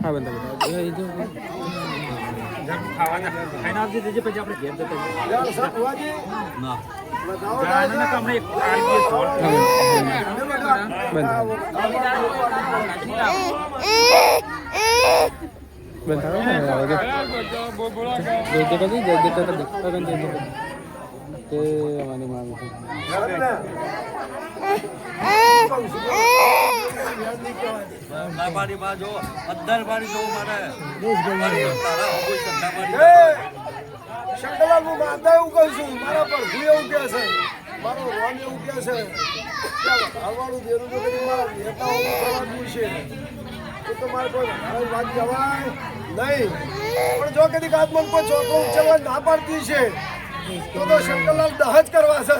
હા બંધ ખાવાના પછી આપણે ઘેર જતા શંકરલાલ હું માતા એવું કહું છું મારા પર ભૂ એવું કે છે મારો રોમ એવું કે છે આવવાનું દેરું તો કદી મારા નેતાઓ કરવાનું છે એ તો મારે કોઈ વાત જવાય નહીં પણ જો કદી આત્મન કોઈ ચોખ્ખો ઉચ્ચવા ના પાડતી છે તો શંકરલાલ દહ જ કરવા છે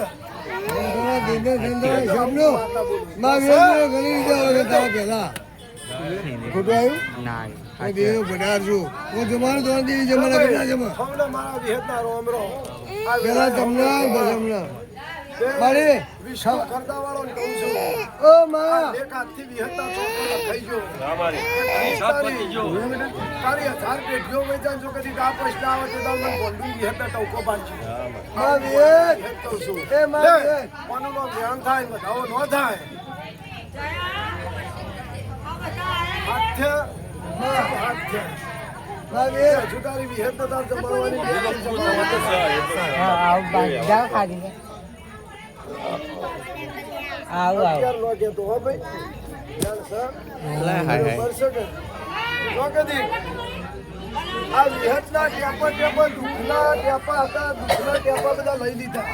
લઈ લીધા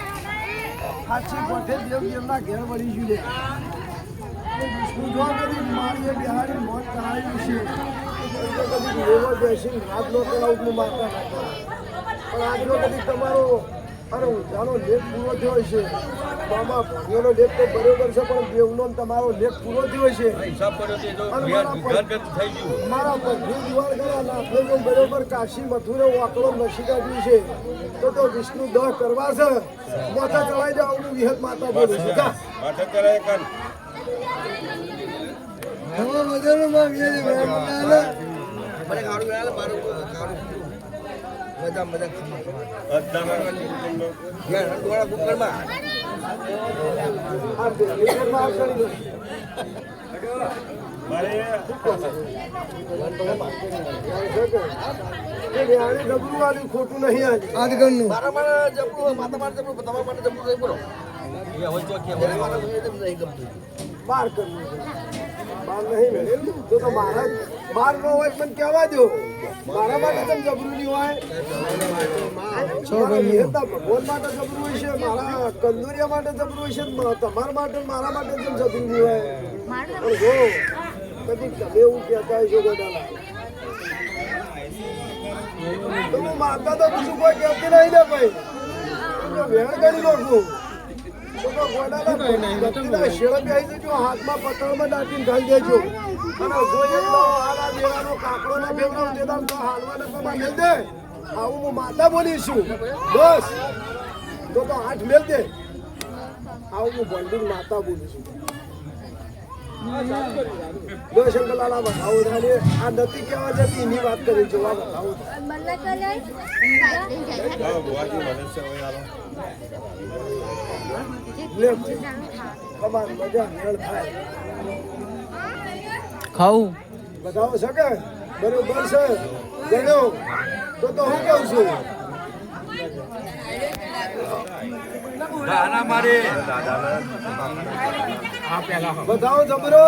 સાચી પઠે દેવ એમના ઘેર વળી જુએ વિષ્ણુ જો કદી મારી બિહારી મોત કરાયું છે કદી એવો બેસી રાત નો કરાવું મારતા પણ આજનો કદી તમારો અરે ઊંઝાનો લેખ પૂરો થયો છે મામા ભાઈઓનો લેખ તો બરોબર છે પણ દેવનો તમારો લેખ પૂરો થયો છે મારા પગની દિવાળ ગયા નાખે જો બરોબર કાશી મથુરે વાકડો નશી કાઢ્યું છે તો વિષ્ણુ દહ કરવા છે માથા ચલાવી જાવ હું વિહત માતા બોલું છું માથા કરાય કાન હવે મજાનો માં મને ગાડું આલે મારું મજા યાર ડોળા કુકરમાં આ દેર માં કરી મારે ખોટું નહીં આજગણનું મારા જબરું માતા મારે જબરું તમારા માટે જબરું નહીં બોલો એ હોય તો કે નહીં ગમતું બાર કરવું બાર નહીં તો મારા બાર નો હોય પણ કહેવા દો મારા માટે તમે જબરું નહીં હોય ભગવાન માટે જબરું હોય છે મારા કંદુરિયા માટે જબરું હોય છે તમારા માટે મારા માટે તમે જબરું નહીં હોય જો કદી તમે એવું કહેતા છો ગોડાલા તો હું માતા તો બીજું કોઈ કહેતી નહીં ને ભાઈ વેણ કરી નાખું હાથમાં પતળમાં દાટીને ખાઈ દેજો અને જોઈએ તો આના દેવાનો કાકડો ના ભેગો દેદામ તો હાલવાને તો મેલ દે આવું હું માતા બોલીશું બસ તો 8 મેલ દે આવું હું ભંડીર માતા બોલીશું શંકરલાલા બતાવો થાય આ નથી કહેવા જતી એની વાત કરી છે આ બતાવો તમારી મજા મેળ થાય ખાવું બતાવો શકે બરોબર છે ગણ્યો તો હું કહું છું બતાવો જબરો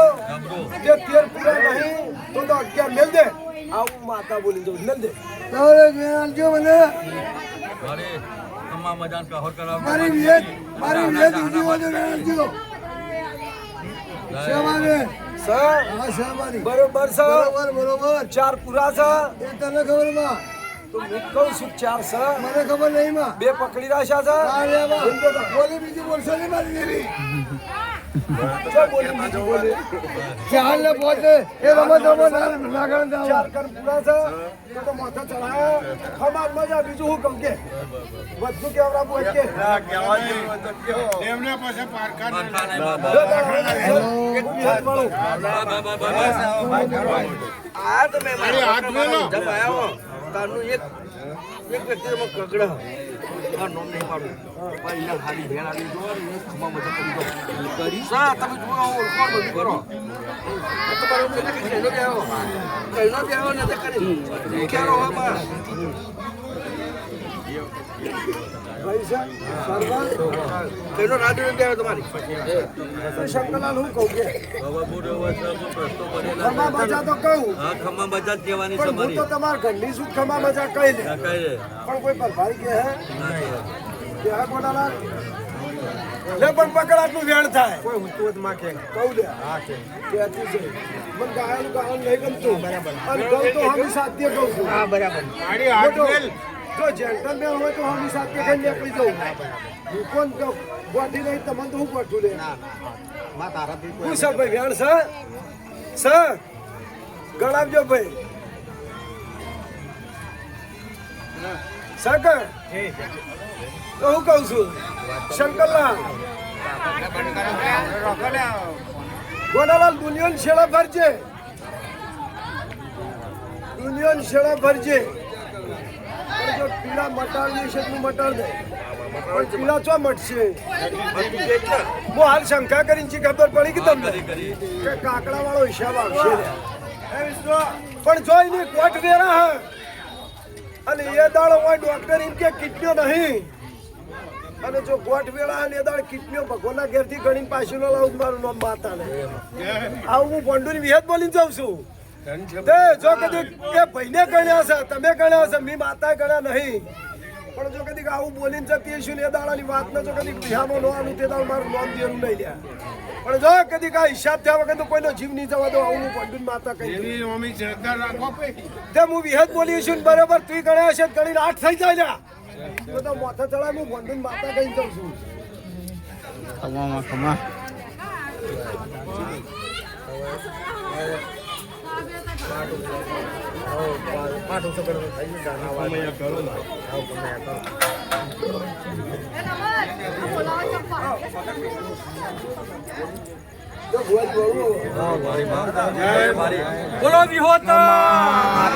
જે 13 પૂરા નહીં તો 11 મેલ દે આવું માતા બોલી દઉં મેલ દે મને બરોબર બરોબર 4 પૂરા છે તને ખબર માં તો કહું છું 4 છે મને ખબર નહીં માં 2 પકડી રાખ્યા છે બોલી બીજી બોલશો નહીં મારી જો બોલી બીજું બોલે ચાલ ને પોતે એ રમત નાગણ ચાર કર પૂરા છે તો માથા ચડાયા ખમાર મજા બીજું હું કહું કે વધુ કેવડા બોલ કે એમને પાસે પારખા આ તમે અરે હાથ મેલો જબ આયા હો તારનું એક વ્યક્તિમાં કગડા આ નોમ નહીં પાડું ભાઈ ના હારી ભેળ આવી જો ને ખમા મજા કરી દો કરી સા તમે જો ઓળખાણ બધું કરો તો બારો કે કઈનો બેહો ને તે કરી કેરો હો બા ભાઈ સા સરદાર કેનો રાડ્યો બેહો તમારી શંકરલાલ હું કહું કે ખમા મજા તો કહું હા ખમા મજા જ કહેવાની છે પણ હું તો તમારા ઘરની શું ખમા મજા કહી દે પણ કોઈ પરભારી કે હે કે કોનાલા લે પણ પકડાટનું વેણ થાય કોઈ હુંતું માં કે કહું દે હા કે આથી છે મન ગાયનું ગાવાનું નહીં ગમતું બરાબર અને કહું તો હમી સાત્ય કહું છું હા બરાબર મારી હાથ મેલ જો જેન્ટલમેન હોય તો હમી સાત્ય કઈ નીકળી જવું હું કોણ તો ગોઠી નહીં તમને તો હું ગોઠું લે માં તારાથી હું સર ભાઈ વેણ સર ગણાવજો ભાઈ સાકર તો હું કહું છું શંકરલાલ ગોનાલાલ દુનિયાને શેડા ભરજે પણ જો પીડા મટાડવી છે તું મટાડ દે પણ પીડા ચો મટશે હું હાલ શંકા કરીને છે ખબર પડી કે તમને કે કાકડા વાળો હિસાબ આવશે પણ જો એની કોટ વેરા હે અને એ દાડો હોય ડોક્ટર એમ કે કિડનીઓ નહીં અને જો ગોઠ વેળા અને એ દાડો કિડનીઓ ભગવાનના ઘેરથી ગણીને પાછી ન લાવું મારું નામ માતાને આવું હું ભંડુની વિહત બોલીને જાઉં છું તે જો કદી કે ભાઈને ગણ્યા છે તમે ગણ્યા છે મી માતા ગણ્યા નહીં પણ જો કદી આવું બોલીને જતી હશું ને એ દાડાની વાત ને જો કદી બિહારમાં ન આવું તે દાડ મારું નામ દેવું નહીં લ્યા પણ જો કદી કા હિસાબ થયા વગર તો કોઈનો જીવ નહીં જવા દો આવું હું ભંડુની માતા કહી એવી મમ્મી શ્રદ્ધા રાખો તે હું વિહત બોલી છું ને બરાબર તું ગણ્યા છે ગણીને 8 થઈ જાય લ્યા તો માથા ચડાય હું ભંડુની માતા કહી જાઉં છું ખમા બોલો વિહોતા